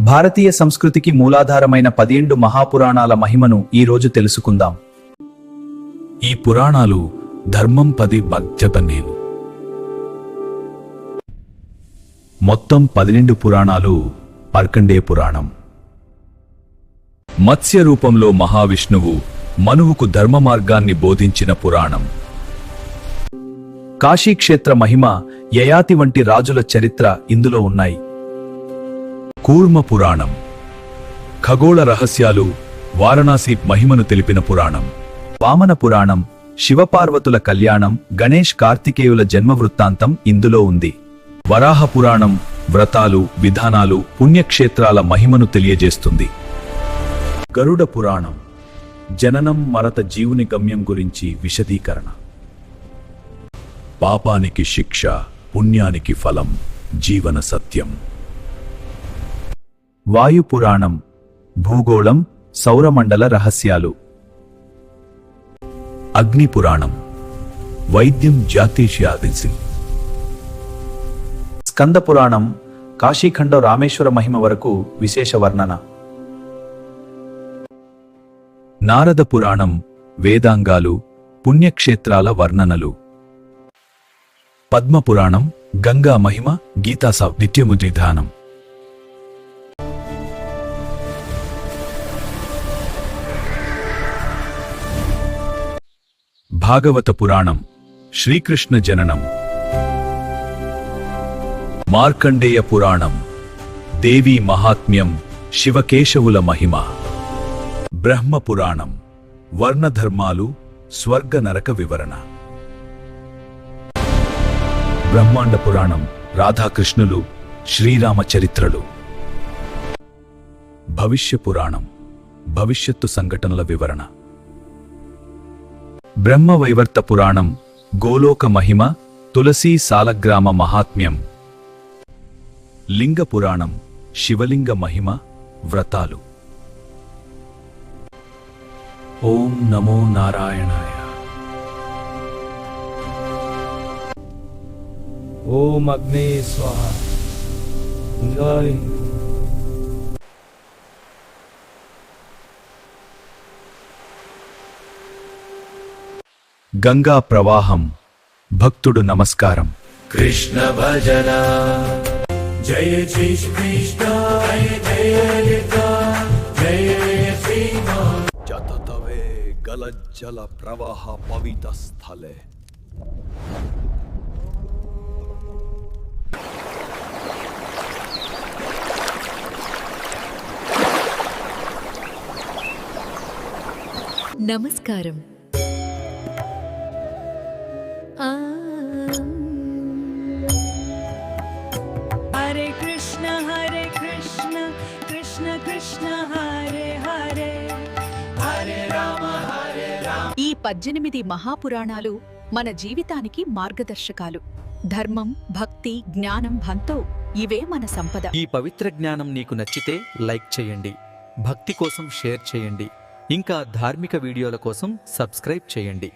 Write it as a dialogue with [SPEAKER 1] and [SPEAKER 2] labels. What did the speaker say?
[SPEAKER 1] భారతీయ సంస్కృతికి మూలాధారమైన 12 మహాపురాణాల మహిమను ఈ రోజు తెలుసుకుందాం.
[SPEAKER 2] ఈ పురాణాలు ధర్మం 10 బాధ్యతనేలు. మొత్తం 12 పురాణాలు. మార్కండేయ పురాణం మత్స్య రూపంలో మహావిష్ణువు మనువుకు ధర్మ మార్గాన్ని బోధించిన పురాణం.
[SPEAKER 1] కాశీక్షేత్ర మహిమ, యయాతి వంటి రాజుల చరిత్ర ఇందులో ఉన్నాయి.
[SPEAKER 2] కూర్మ పురాణం ఖగోళ రహస్యాలు, వారణాసి మహిమను తెలిపిన పురాణం.
[SPEAKER 1] వామన పురాణం శివపార్వతుల కళ్యాణం, గణేష్ కార్తికేయుల జన్మ వృత్తాంతం ఇందులో ఉంది.
[SPEAKER 2] వరాహ పురాణం వ్రతాలు, విధానాలు, పుణ్యక్షేత్రాల మహిమను తెలియజేస్తుంది. గరుడ పురాణం జననం మరత జీవుని గమ్యం గురించి విశదీకరణ. పాపానికి శిక్ష, పుణ్యానికి ఫలం, జీవన సత్యం.
[SPEAKER 1] వాయు పురాణం భూగోళం, సౌరమండల రహస్యాలు.
[SPEAKER 2] అగ్ని పురాణం వైద్యం, జ్యోతిష్యాదిసి.
[SPEAKER 1] స్కంద పురాణం కాశీఖండం రామేశ్వర మహిమ వరకు విశేష వర్ణన.
[SPEAKER 2] నారద పురాణం వేదాంగాలు, పుణ్యక్షేత్రాల వర్ణనలు. పద్మ పురాణం గంగా మహిమ, గీతా నిత్యముద్రిధానం. భాగవత పురాణం శ్రీకృష్ణ జననం. మార్కండేయ పురాణం దేవీ మహాత్మ్యం, శివకేశవుల మహిమ. బ్రహ్మ పురాణం వర్ణధర్మాలు, స్వర్గ నరక వివరణ. బ్రహ్మాండ పురాణం రాధాకృష్ణులు, శ్రీరామ చరిత్రలు. భవిష్య పురాణం భవిష్యత్తు సంఘటనల వివరణ. బ్రహ్మవైవర్త పురాణం గోలోక మహిమ, తులసీ సాలగ్రామ మహాత్మ్యం. లింగ పురాణం శివలింగ మహిమ, వ్రతాలు. ఓం నమో నారాయణాయ.
[SPEAKER 3] ఓం అగ్నే స్వాహ. జై
[SPEAKER 2] గంగా ప్రవాహం భక్తుడు నమస్కారం.
[SPEAKER 4] కృష్ణ భజన జయ శ్రీ కృష్ణ, జయ జయ శ్రీ
[SPEAKER 2] జతతవే గలజ్జల ప్రవాహ పవిత స్థలే.
[SPEAKER 5] నమస్కారం.
[SPEAKER 6] హరే కృష్ణ కృష్ణ కృష్ణ హరే హరే, హరే రామ
[SPEAKER 5] ఈ 18 మహాపురాణాలు మన జీవితానికి మార్గదర్శకాలు. ధర్మం, భక్తి, జ్ఞానం, భంతో ఇవే మన సంపద.
[SPEAKER 7] ఈ పవిత్ర జ్ఞానం నీకు నచ్చితే లైక్ చేయండి, భక్తి కోసం షేర్ చేయండి, ఇంకా ధార్మిక వీడియోల కోసం సబ్స్క్రైబ్ చేయండి.